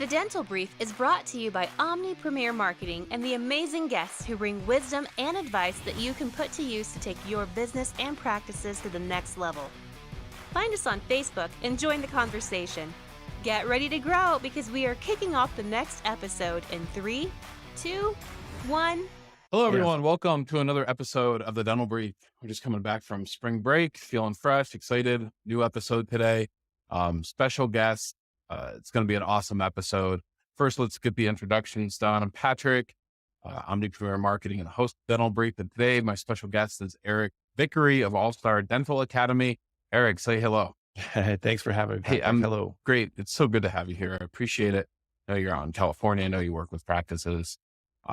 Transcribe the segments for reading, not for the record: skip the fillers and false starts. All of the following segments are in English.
The Dental Brief is brought to you by Omni Premier Marketing and the amazing guests who bring wisdom and advice that you can put to use to take your business and practices to the next level. Find us on Facebook and join the conversation. Get ready to grow because we are kicking off the next episode in 3, 2, 1. Hello, everyone. Welcome to another episode of the Dental Brief. We're just coming back from spring break, feeling fresh, excited. New episode today. Special guest. It's going to be an awesome episode. First, let's get the introductions done. I'm Patrick, Omni Premier Marketing and host of Dental Brief. And today, my special guest is Eric Vickery of All Star Dental Academy. Eric, say hello. Thanks for having me. Hey, Hello. Great. It's so good to have you here. I appreciate it. I know you're out in California. I know you work with practices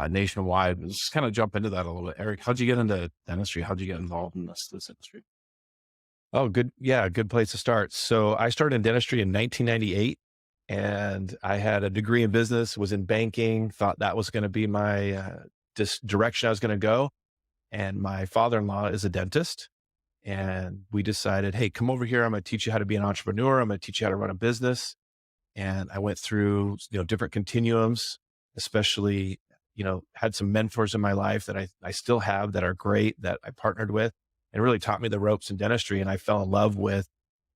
nationwide. Let's just kind of jump into that a little bit. Eric, how'd you get into dentistry? How'd you get involved in this industry? Oh, good. Yeah, good place to start. So I started in dentistry in 1998 and I had a degree in business, was in banking, thought that was going to be my direction I was going to go. And my father-in-law is a dentist. And we decided, hey, come over here. I'm going to teach you how to be an entrepreneur. I'm going to teach you how to run a business. And I went through, different continuums, especially, had some mentors in my life that I still have that are great, that I partnered with and really taught me the ropes in dentistry. And I fell in love with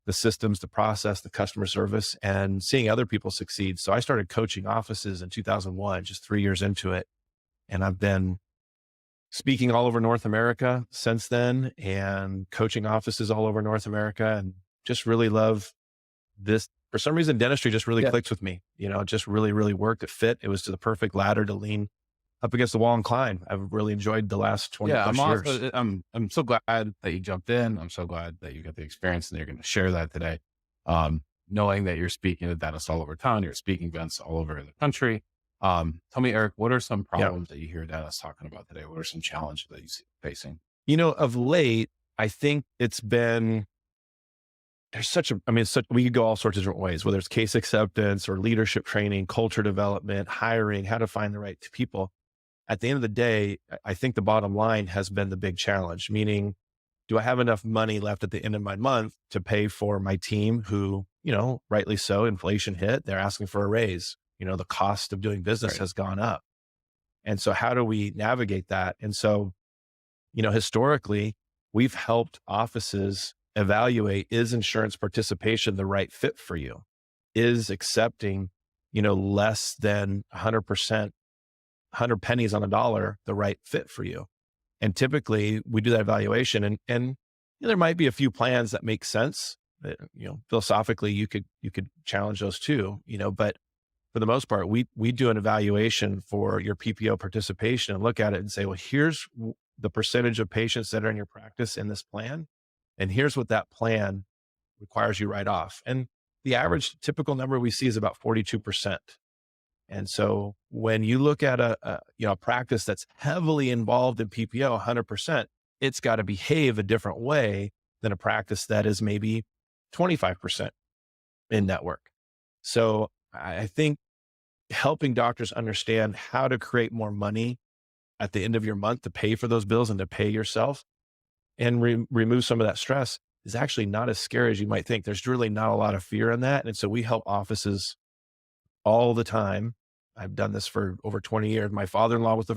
the systems, the process, the customer service, and seeing other people succeed. So I started coaching offices in 2001, just 3 years into it. And I've been speaking all over North America since then and coaching offices all over North America, and just really love this. For some reason, dentistry just really clicked with me. It just really, really worked. It fit. It was to the perfect ladder to lean up against the wall and climb. I've really enjoyed the last 20 plus years. I'm so glad that you jumped in. I'm so glad that you got the experience and you're going to share that today. Knowing that you're speaking to dentists all over town, you're speaking events all over the country. Tell me, Eric, what are some problems that you hear dentists talking about today? What are some challenges that you see facing? Of late, I think it's been, we could go all sorts of different ways, whether it's case acceptance or leadership training, culture development, hiring, how to find the right people. At the end of the day, I think the bottom line has been the big challenge, meaning, do I have enough money left at the end of my month to pay for my team who, rightly so, inflation hit, they're asking for a raise. The cost of doing business has gone up. And so how do we navigate that? And so, historically, we've helped offices evaluate, is insurance participation the right fit for you? Is accepting, less than 100%, 100 pennies on a dollar, the right fit for you? And typically we do that evaluation and there might be a few plans that make sense. Philosophically, you could challenge those too, but for the most part, we do an evaluation for your PPO participation and look at it and say, well, here's the percentage of patients that are in your practice in this plan. And here's what that plan requires you write off. And the average typical number we see is about 42%. And so when you look at a practice that's heavily involved in PPO 100%, it's got to behave a different way than a practice that is maybe 25% in network. So I think helping doctors understand how to create more money at the end of your month to pay for those bills and to pay yourself and remove some of that stress is actually not as scary as you might think. There's really not a lot of fear in that. And so we help offices all the time. I've done this for over 20 years. My father-in-law was the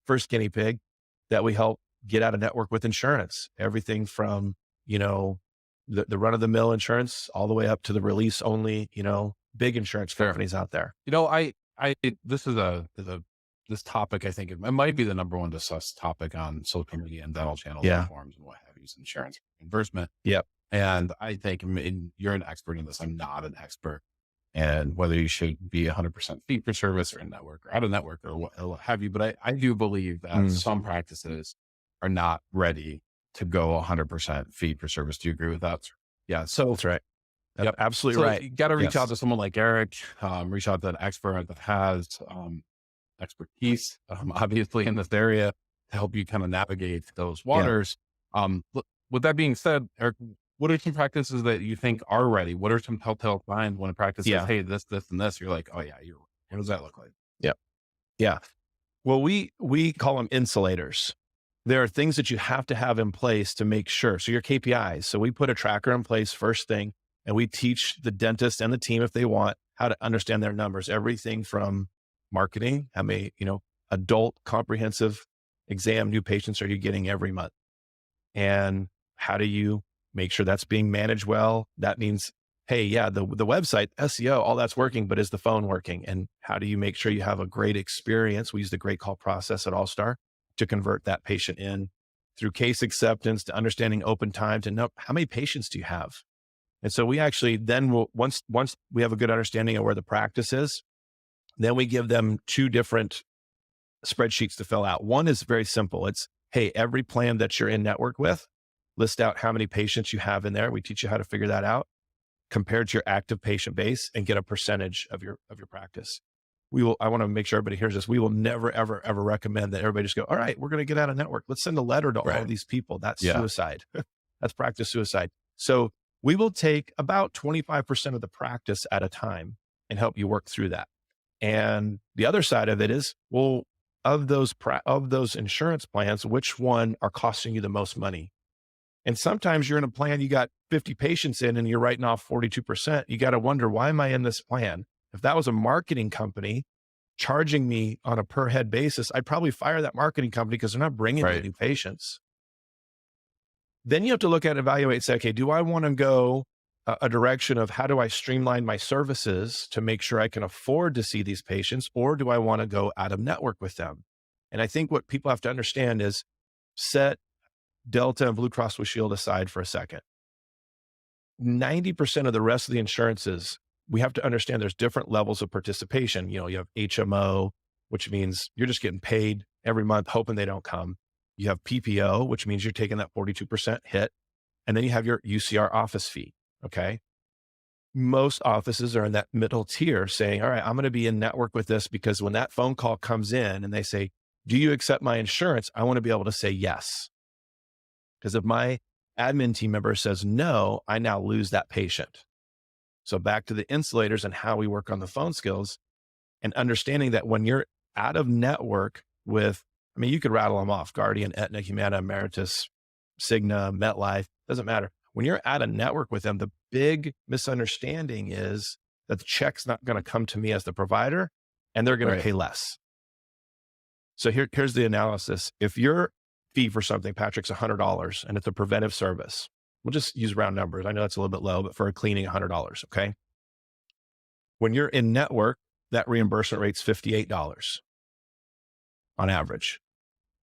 first guinea pig that we help get out of network with insurance. Everything from, the run of the mill insurance all the way up to the release only, big insurance companies out there. This topic, I think it might be the number one discussed topic on social media and dental channel platforms and what have you, insurance reimbursement. Yep. And I think you're an expert in this. I'm not an expert. And whether you should be 100% fee for service or in network or out of network or what have you. But I do believe that some practices are not ready to go 100% fee for service. Do you agree with that? Yeah. So that's right. Yep. Absolutely right. You got to reach out to someone like Eric, reach out to an expert that has expertise, obviously in this area to help you kind of navigate those waters. With that being said, Eric, what are some practices that you think are ready? What are some telltale signs when a practice says, hey, this, and this, you're like, oh yeah, you're right. What does that look like? Yep. Yeah. Well, we call them insulators. There are things that you have to have in place to make sure. So your KPIs. So we put a tracker in place first thing, and we teach the dentist and the team, if they want, how to understand their numbers, everything from marketing, how many, adult comprehensive exam new patients are you getting every month? And how do you make sure that's being managed well? That means, hey, yeah, the website, SEO, all that's working, but is the phone working? And how do you make sure you have a great experience? We use the great call process at All-Star to convert that patient in through case acceptance to understanding open time to know how many patients do you have? And so we actually then will, once we have a good understanding of where the practice is, then we give them two different spreadsheets to fill out. One is very simple. It's, hey, every plan that you're in network with, list out how many patients you have in there. We teach you how to figure that out, compared to your active patient base, and get a percentage of your practice. I want to make sure everybody hears this. We will never, ever, ever recommend that everybody just go, all right, we're going to get out of network. Let's send a letter to all of these people. That's suicide. That's practice suicide. So we will take about 25% of the practice at a time and help you work through that. And the other side of it is, well, of those insurance plans, which one are costing you the most money? And sometimes you're in a plan, you got 50 patients in and you're writing off 42%. You got to wonder, why am I in this plan? If that was a marketing company charging me on a per head basis, I'd probably fire that marketing company because they're not bringing me new patients. Then you have to look at, evaluate, say, okay, do I want to go a direction of how do I streamline my services to make sure I can afford to see these patients, or do I want to go out of network with them? And I think what people have to understand is, set Delta and Blue Cross Blue Shield aside for a second. 90% of the rest of the insurances, we have to understand there's different levels of participation. You have HMO, which means you're just getting paid every month, hoping they don't come. You have PPO, which means you're taking that 42% hit. And then you have your UCR office fee. Okay. Most offices are in that middle tier saying, all right, I'm going to be in network with this because when that phone call comes in and they say, do you accept my insurance? I want to be able to say yes. Because if my admin team member says no, I now lose that patient. So back to the insulators and how we work on the phone skills, and understanding that when you're out of network with, you could rattle them off: Guardian, Aetna, Humana, Emeritus, Cigna, MetLife, doesn't matter. When you're out of network with them, the big misunderstanding is that the check's not going to come to me as the provider and they're going to pay less. So here's the analysis. If your fee for something, Patrick's $100, and it's a preventive service, we'll just use round numbers. I know that's a little bit low, but for a cleaning, $100. Okay. When you're in network, that reimbursement rate's $58 on average.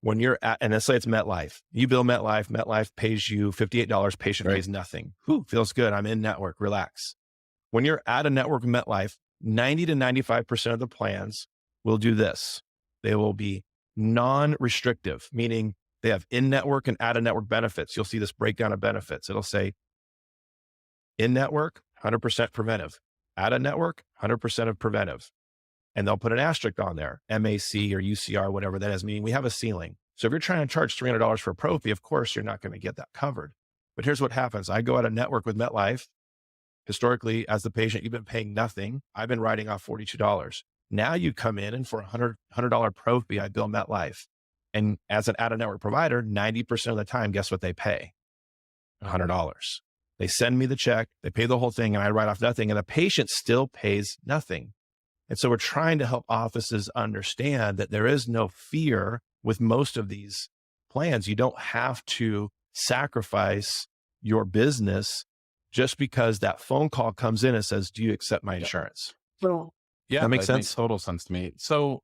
When you're at, and let's say it's MetLife, you bill MetLife, MetLife pays you $58, patient pays nothing. Whew, feels good. I'm in network, relax. When you're at a network with MetLife, 90 to 95% of the plans will do this. They will be non-restrictive, meaning they have in-network and out-of-network benefits. You'll see this breakdown of benefits. It'll say in-network, 100% preventive. Out-of-network, 100% of preventive. And they'll put an asterisk on there, MAC or UCR, whatever that is, meaning we have a ceiling. So if you're trying to charge $300 for a pro fee, of course, you're not going to get that covered. But here's what happens. I go out of network with MetLife. Historically, as the patient, you've been paying nothing. I've been writing off $42. Now you come in and for a $100 pro fee, I bill MetLife. And as an out-of-network provider, 90% of the time, guess what they pay? $100. They send me the check, they pay the whole thing, and I write off nothing, and the patient still pays nothing. And so we're trying to help offices understand that there is no fear with most of these plans. You don't have to sacrifice your business just because that phone call comes in and says, do you accept my insurance? Yeah, that makes sense. Makes total sense to me. So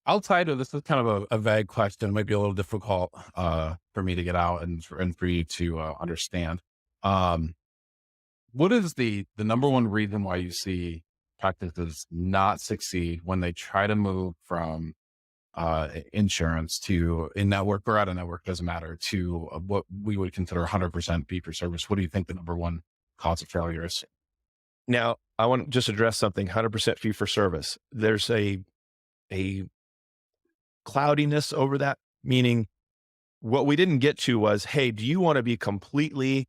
outside of this, is kind of a vague question, might be a little difficult for me to get out and for you to understand. What is the number one reason why you see practices not succeed when they try to move from insurance to in-network or out-of-network, doesn't matter, to what we would consider 100% fee for service? What do you think the number one cause of failure is? Now, I want to just address something, 100% fee for service. There's a cloudiness over that, meaning what we didn't get to was, hey, do you want to be completely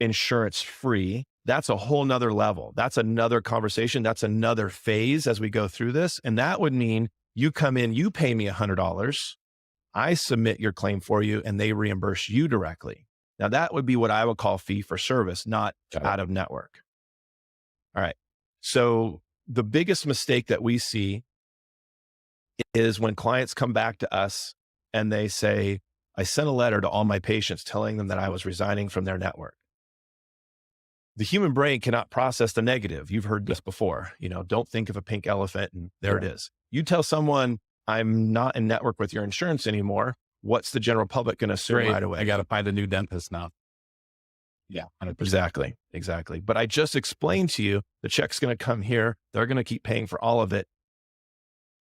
insurance free? That's a whole nother level. That's another conversation. That's another phase as we go through this. And that would mean you come in, you pay me $100. I submit your claim for you and they reimburse you directly. Now that would be what I would call fee for service, not out of network. All right. So the biggest mistake that we see is when clients come back to us and they say, I sent a letter to all my patients telling them that I was resigning from their network. The human brain cannot process the negative. You've heard this before, don't think of a pink elephant and there it is. You tell someone I'm not in network with your insurance anymore. What's the general public going to assume right away? I got to find a new dentist now. Yeah, 100%. Exactly. But I just explained to you, the check's going to come here. They're going to keep paying for all of it.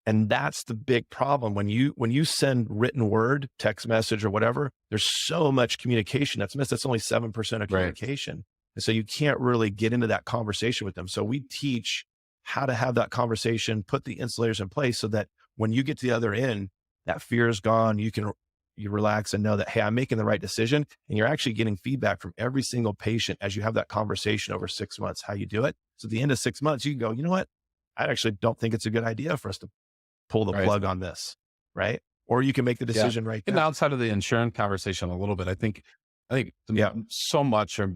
And that's the big problem. When you send written word, text message or whatever, there's so much communication that's missed. That's only 7% of communication. Right. And so you can't really get into that conversation with them. So we teach how to have that conversation, put the insulators in place so that when you get to the other end, that fear is gone. You relax and know that, hey, I'm making the right decision. And you're actually getting feedback from every single patient as you have that conversation over 6 months, how you do it. So at the end of 6 months, you can go, you know what? I actually don't think it's a good idea for us to pull the plug on this, right? Or you can make the decision right there. And outside of the insurance conversation a little bit, I think so much or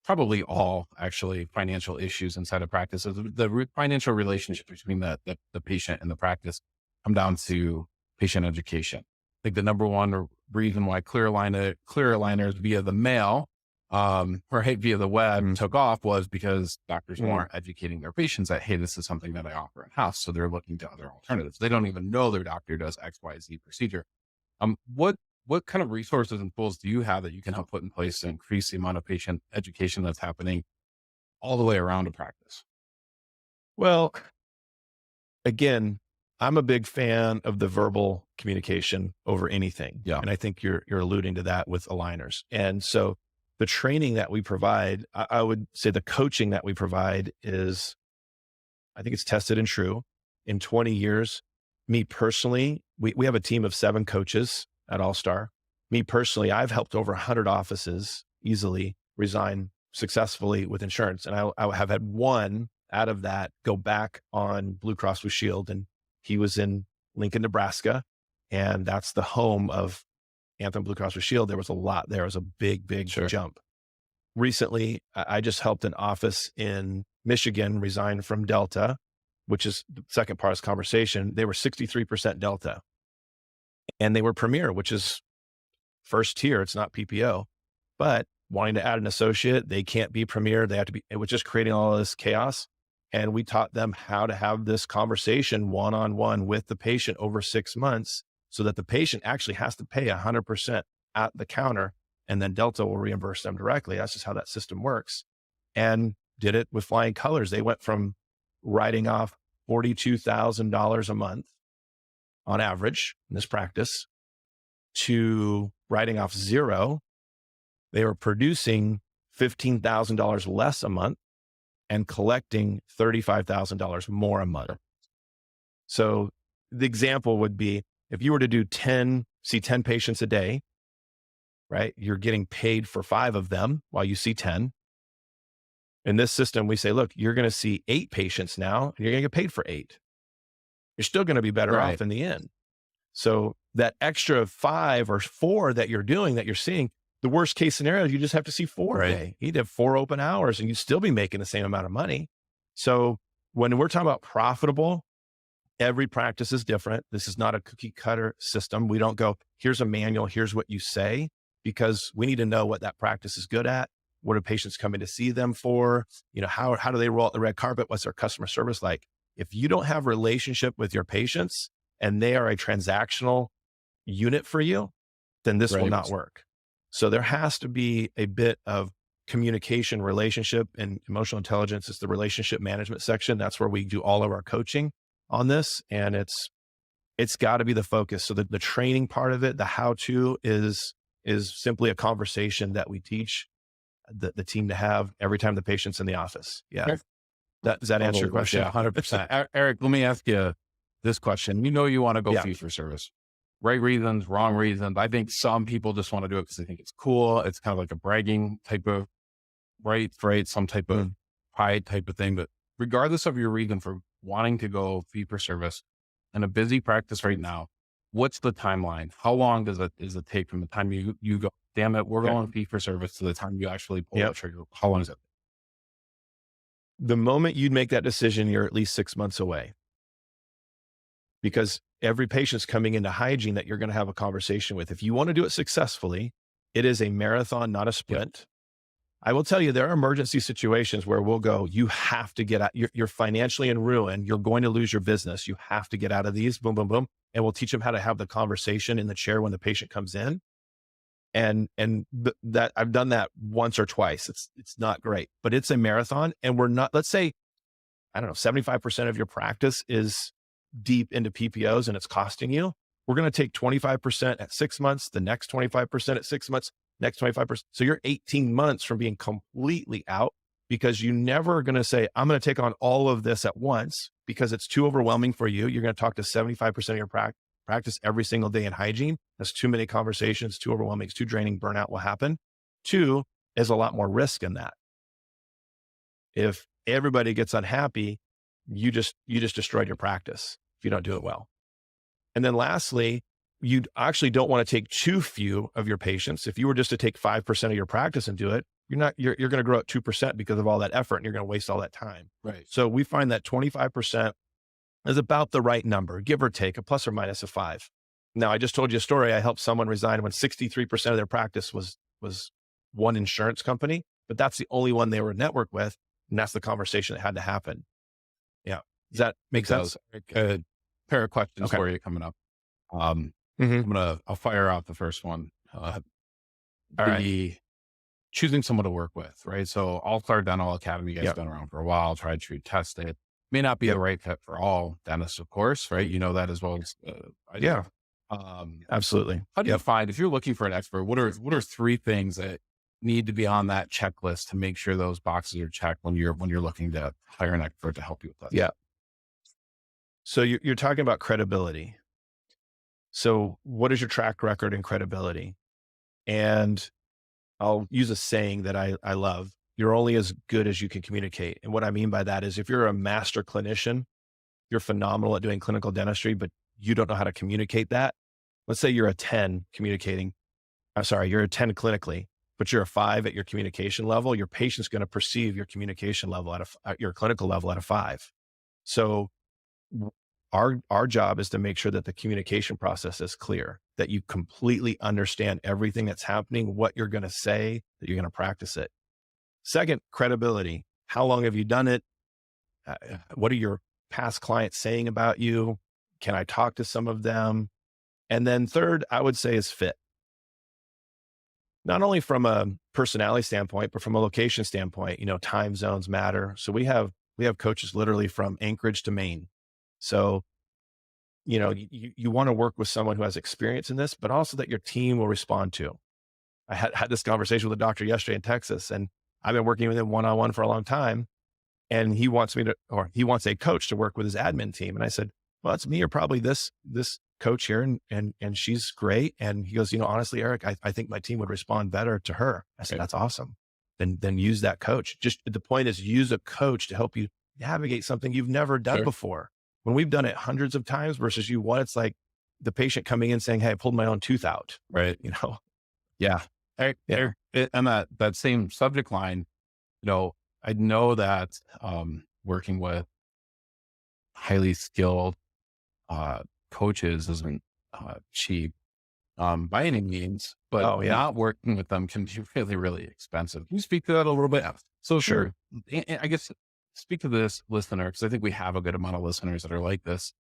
probably all actually financial issues inside of practice, the financial relationship between the patient and the practice come down to patient education. I think the number one reason why clear aligners via the mail, via the web took off was because doctors weren't educating their patients that, hey, this is something that I offer in-house. So they're looking to other alternatives. They don't even know their doctor does X, Y, Z procedure. What kind of resources and tools do you have that you can help put in place to increase the amount of patient education that's happening all the way around a practice? Well, again, I'm a big fan of the verbal communication over anything. Yeah. And I think you're alluding to that with aligners. And so the training that we provide, I would say the coaching that we provide is, I think it's tested and true. In 20 years, me personally, we have a team of 7 coaches at All Star. Me personally, I've helped over 100 offices easily resign successfully with insurance. And I have had one out of that go back on Blue Cross Blue Shield. And he was in Lincoln, Nebraska. And that's the home of Anthem Blue Cross Blue Shield. There was a lot there. It was a big jump. Recently, I just helped an office in Michigan resign from Delta, which is the second part of this conversation. They were 63% Delta. And they were Premier, which is first tier. It's not PPO, but wanting to add an associate, they can't be Premier. They have to be, it was just creating all of this chaos. And we taught them how to have this conversation one-on-one with the patient over 6 months so that the patient actually has to pay 100% at the counter and then Delta will reimburse them directly. That's just how that system works. And did it with flying colors. They went from writing off $42,000 a month on average in this practice to writing off zero. They were producing $15,000 less a month and collecting $35,000 more a month. So the example would be if you were to see 10 patients a day, right? You're getting paid for 5 of them while you see 10. In this system, we say, look, you're going to see 8 patients now and you're going to get paid for 8. You're still going to be better off in the end. So that extra 5 or 4 that you're seeing, the worst case scenario, you just have to see 4 a day. You'd have 4 open hours and you'd still be making the same amount of money. So when we're talking about profitable, every practice is different. This is not a cookie cutter system. We don't go, here's a manual, here's what you say, because we need to know what that practice is good at. What are patients coming to see them for? How do they roll out the red carpet? What's their customer service like? If you don't have a relationship with your patients and they are a transactional unit for you, then this will not work. So there has to be a bit of communication, relationship, and emotional intelligence is the relationship management section. That's where we do all of our coaching on this. And it's got to be the focus. So the training part of it, the how-to is simply a conversation that we teach the team to have every time the patient's in the office. Yeah. Does that answer your question? Yeah, 100%. Eric, let me ask you this question. You want to go fee for service. Right reasons, wrong reasons. I think some people just want to do it because they think it's cool. It's kind of like a bragging type of some type of pride type of thing. But regardless of your reason for wanting to go fee for service in a busy practice right now, what's the timeline? How long does it take from the time you go, damn it, we're going fee for service to the time you actually pull the trigger? How long is it? The moment you'd make that decision, you're at least 6 months away, because every patient's coming into hygiene that you're going to have a conversation with. If you want to do it successfully, it is a marathon, not a sprint. I will tell you, there are emergency situations where we'll go, you have to get out. You're financially in ruin. You're going to lose your business. You have to get out of these, boom, boom, boom. And we'll teach them how to have the conversation in the chair when the patient comes in. That I've done that once or twice. It's not great, but it's a marathon. And we're not, let's say, I don't know, 75% of your practice is deep into PPOs and it's costing you. We're going to take 25% at 6 months, the next 25% at 6 months, next 25%. So you're 18 months from being completely out, because you never are going to say, I'm going to take on all of this at once, because it's too overwhelming for you. You're going to talk to 75% of your practice every single day in hygiene. That's too many conversations, too overwhelming, it's too draining, burnout will happen. 2 is a lot more risk in that. If everybody gets unhappy, you just destroyed your practice if you don't do it well. And then lastly, you actually don't want to take too few of your patients. If you were just to take 5% of your practice and do it, you're going to grow at 2% because of all that effort, and you're going to waste all that time. Right. So we find that 25% is about the right number, give or take, a plus or minus a 5. Now, I just told you a story. I helped someone resign when 63% of their practice was one insurance company, but that's the only one they were networked with. And that's the conversation that had to happen. Yeah. Does that make sense? A pair of questions Okay. for you coming up. I'll fire out the first one. All right. Choosing someone to work with, right? So All Star Dental Academy, you guys Yep. been around for a while, tried to test it. May not be Yep. the right fit for all dentists, of course, right? You know that as well as I do. Yeah, Um, absolutely. how do you Yep. find, if you're looking for an expert, what are 3 things that need to be on that checklist to make sure those boxes are checked when you're looking to hire an expert to help you with that? Yeah. So you're talking about credibility. So what is your track record and credibility? And I'll use a saying that I love. You're only as good as you can communicate. And what I mean by that is, if you're a master clinician, you're phenomenal at doing clinical dentistry, but you don't know how to communicate that. Let's say you're a 10 communicating. I'm sorry, you're a 10 clinically, but you're a 5 at your communication level. Your patient's going to perceive your communication level at your clinical level at a 5. So our job is to make sure that the communication process is clear, that you completely understand everything that's happening, what you're going to say, that you're going to practice it. Second, credibility. How long have you done it? What are your past clients saying about you? Can I talk to some of them? And then third, I would say, is fit. Not only from a personality standpoint, but from a location standpoint. Time zones matter. So we have coaches literally from Anchorage to Maine. So, you want to work with someone who has experience in this, but also that your team will respond to. I had this conversation with a doctor yesterday in Texas, and I've been working with him one-on-one for a long time. And he wants he wants a coach to work with his admin team. And I said, well, it's me or probably this coach here. And she's great. And he goes, honestly, Eric, I think my team would respond better to her. I said, Okay. that's awesome. Then use that coach. Just the point is, use a coach to help you navigate something you've never done Sure. before. When we've done it hundreds of times versus it's like the patient coming in saying, hey, I pulled my own tooth out. Right. Yeah. Eric, Yeah. and that same subject line, I know that working with highly skilled coaches isn't cheap by any means, but Oh, yeah. not working with them can be really, really expensive. Can you speak to that a little bit? So Sure. I guess speak to this listener, because I think we have a good amount of listeners that are like this.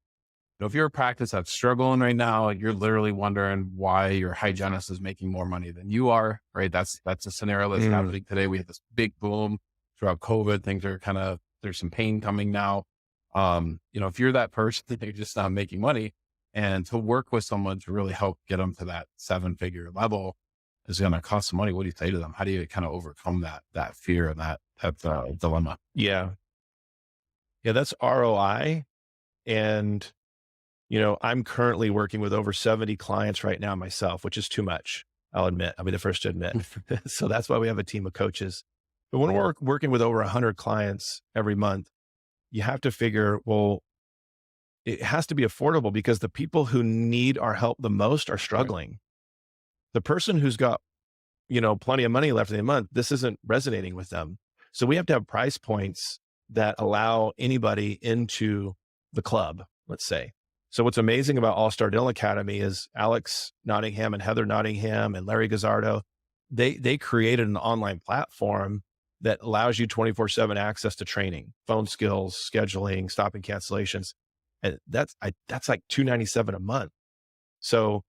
If you're a practice that's struggling right now, you're literally wondering why your hygienist is making more money than you are, right? That's a scenario that's happening today. We had this big boom throughout COVID. Things are there's some pain coming now. If you're that person that you're just not making money, and to work with someone to really help get them to that 7-figure level is going to cost some money. What do you say to them? How do you kind of overcome that fear and that dilemma? Yeah. Yeah. That's ROI. And I'm currently working with over 70 clients right now myself, which is too much. I'll admit. I'll be the first to admit. So that's why we have a team of coaches. But when we're working with over 100 clients every month, you have to figure, well, it has to be affordable, because the people who need our help the most are struggling. Right. The person who's got, plenty of money left in the month, this isn't resonating with them. So we have to have price points that allow anybody into the club, let's say. So what's amazing about All Star Dental Academy is Alex Nottingham and Heather Nottingham and Larry Gazzardo, they created an online platform that allows you 24/7 access to training, phone skills, scheduling, stopping cancellations. And that's like $297 a month. So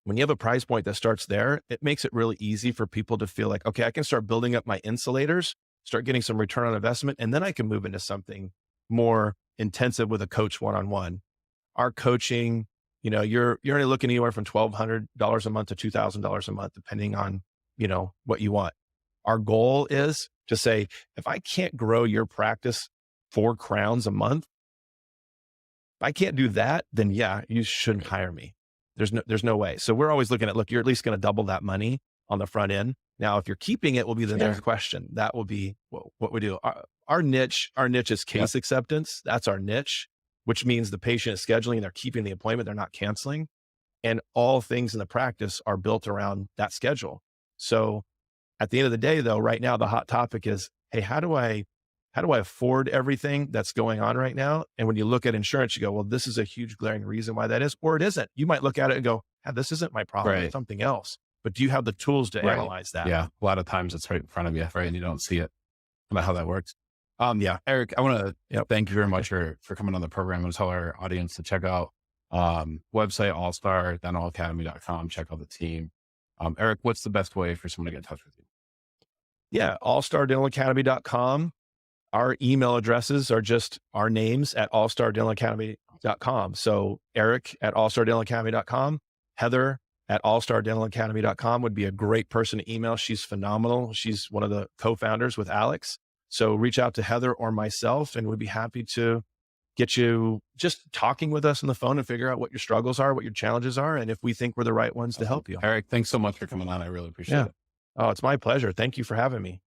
when you have a price point that starts there, it makes it really easy for people to feel like, okay, I can start building up my insulators, start getting some return on investment, and then I can move into something more intensive with a coach one-on-one. Our coaching, you're only looking anywhere from $1,200 a month to $2,000 a month, depending on, what you want. Our goal is to say, if I can't grow your practice 4 crowns a month, if I can't do that, then yeah, you shouldn't hire me. There's no way. So we're always looking at, look, you're at least going to double that money on the front end. Now, if you're keeping it will be the next question. That will be what we do. Our niche is case acceptance. That's our niche, which means the patient is scheduling, they're keeping the appointment, they're not canceling. And all things in the practice are built around that schedule. So at the end of the day, though, right now, the hot topic is, hey, how do I afford everything that's going on right now? And when you look at insurance, you go, well, this is a huge glaring reason why that is, or it isn't. You might look at it and go, this isn't my problem, it's something else. But do you have the tools to analyze that? Yeah. A lot of times it's right in front of you, right? And you don't see it about how that works. Eric, I want to thank you very much for coming on the program and tell our audience to check out website, allstardentalacademy.com, check out the team. Eric, what's the best way for someone to get in touch with you? Yeah. allstardentalacademy.com. Our email addresses are just our names at allstardentalacademy.com. So Eric at allstardentalacademy.com, Heather at allstardentalacademy.com would be a great person to email. She's phenomenal. She's one of the co-founders with Alex. So reach out to Heather or myself, and we'd be happy to get you just talking with us on the phone and figure out what your struggles are, what your challenges are, and if we think we're the right ones to help you. Eric, thanks so much for coming on. I really appreciate it. Oh, it's my pleasure. Thank you for having me.